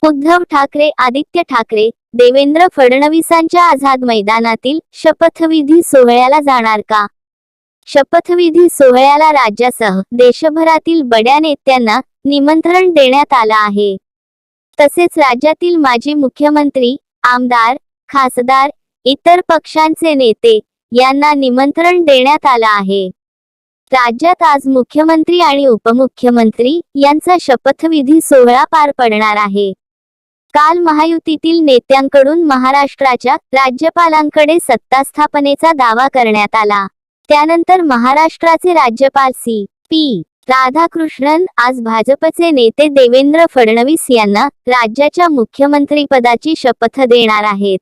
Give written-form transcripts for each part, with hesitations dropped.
उद्धव ठाकरे, आदित्य ठाकरे, देवेंद्र फडणवीसांच्या आझाद मैदानातील शपथविधी सोहळ्याला जाणार का? शपथविधी सोहळ्याला राज्यासह देशभरातील बड्या नेत्यांना निमंत्रण देण्यात आलं आहे. तसेच राज्यातील माजी मुख्यमंत्री, आमदार, खासदार, इतर पक्षांचे नेते यांना निमंत्रण देण्यात आलं आहे. राज्यात आज मुख्यमंत्री आणि उपमुख्यमंत्री यांचा शपथविधी सोहळा पार पडणार आहे. काल महायुतीतील नेत्यांकडून महाराष्ट्राच्या राज्यपालांकडे सत्तास्थापनेचा दावा करण्यात आला. त्यानंतर महाराष्ट्राचे राज्यपाल सी.पी. राधाकृष्णन आज भाजपचे नेते देवेंद्र फडणवीस यांना राज्याच्या मुख्यमंत्रीपदाची शपथ देणार आहेत.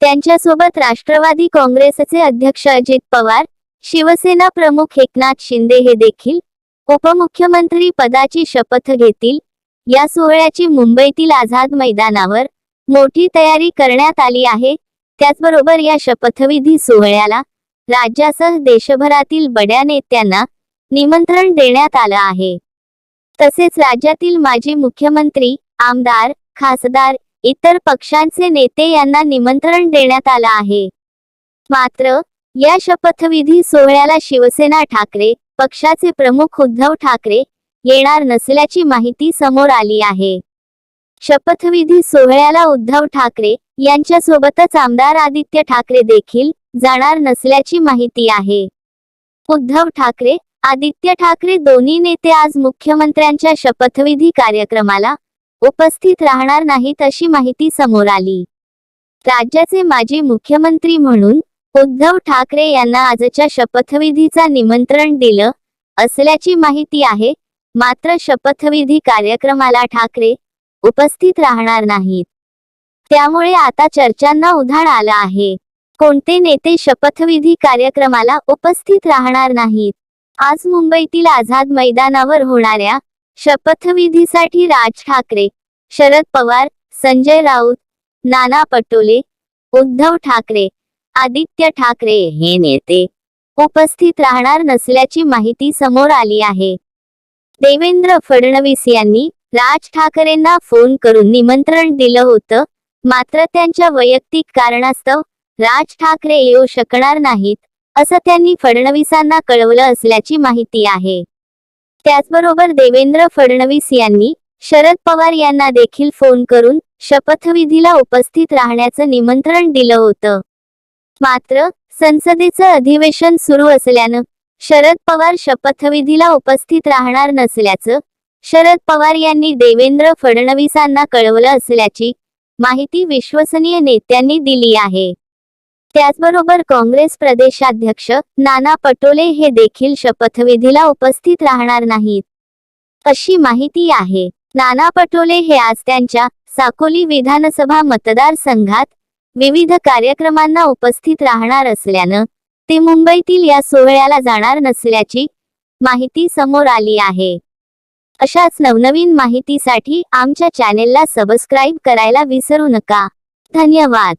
त्यांच्यासोबत राष्ट्रवादी काँग्रेसचे अध्यक्ष अजित पवार, शिवसेना प्रमुख एकनाथ शिंदे हे देखील उपमुख्यमंत्री पदाची शपथ घेतील. या सोहळ्याची मुंबईतील आझाद मैदानावर मोठी तयारी करण्यात आली आहे. त्याचबरोबर या शपथविधी सोहळ्याला राज्यासह देशभरातील बड्या नेत्यांना निमंत्रण देण्यात आलं आहे. तसेच राज्यातील माजी मुख्यमंत्री, आमदार, खासदार, इतर पक्षांचे नेते यांना निमंत्रण देण्यात आलं आहे. मात्र या शपथविधी सोहळ्याला शिवसेना ठाकरे पक्षाचे प्रमुख उद्धव ठाकरे येणार नसल्याची माहिती समोर आली आहे. शपथविधी सोहळ्याला उद्धव ठाकरे यांच्यासोबतच आमदार आदित्य ठाकरे देखील जाणार नसल्याची माहिती आहे. उद्धव ठाकरे, आदित्य ठाकरे दोन्ही नेते आज मुख्यमंत्र्यांच्या शपथविधी कार्यक्रमाला उपस्थित राहणार नाहीत अशी माहिती समोर आली. राज्याचे माजी मुख्यमंत्री म्हणून उद्धव ठाकरे यांना आजच्या शपथविधीचा निमंत्रण दिलं असल्याची माहिती आहे. मात्र शपथविधी कार्यक्रमाला ठाकरे उपस्थित राहणार नाहीत. त्यामुळे आता चर्चांना उधाण आलं आहे. कोणते नेते शपथविधी कार्यक्रमाला उपस्थित राहणार नाहीत? आज मुंबईतील आझाद मैदानावर होणाऱ्या शपथविधीसाठी राज ठाकरे, शरद पवार, संजय राऊत, नाना पटोले, उद्धव ठाकरे, आदित्य ठाकरे हे नेते उपस्थित राहणार नसल्याची माहिती समोर आली आहे. देवेंद्र फडणवीस यांनी राज ठाकरेंना फोन करून निमंत्रण दिलं होतं. मात्र त्यांच्या वैयक्तिक कारणास्तव राज ठाकरे येऊ शकणार नाहीत असं त्यांनी फडणवीसांना कळवलं असल्याची माहिती आहे. त्याचबरोबर देवेंद्र फडणवीस यांनी शरद पवार यांना देखील फोन करून शपथविधीला उपस्थित राहण्याचं निमंत्रण दिलं होतं. मात्र संसदेचं अधिवेशन सुरू असल्यानं शरद पवार शपथविधीला उपस्थित राहणार नसल्याचं शरद पवार यांनी देवेंद्र फडणवीसांना कळवलं असल्याची माहिती विश्वसनीय नेत्यांनी दिली आहे. त्याचबरोबर काँग्रेस प्रदेशाध्यक्ष नाना पटोले हे देखील शपथविधीला उपस्थित राहणार नाहीत अशी माहिती आहे. नाना पटोले हे आज त्यांच्या साकोली विधानसभा मतदारसंघात विविध कार्यक्रमांना उपस्थित राहणार असल्यानं ते मुंबईतील या सोहळ्याला जाणार नसल्याची माहिती समोर आली आहे. अशाच नवनवीन माहितीसाठी आमच्या चॅनेलला सबस्क्राईब करायला विसरू नका. धन्यवाद.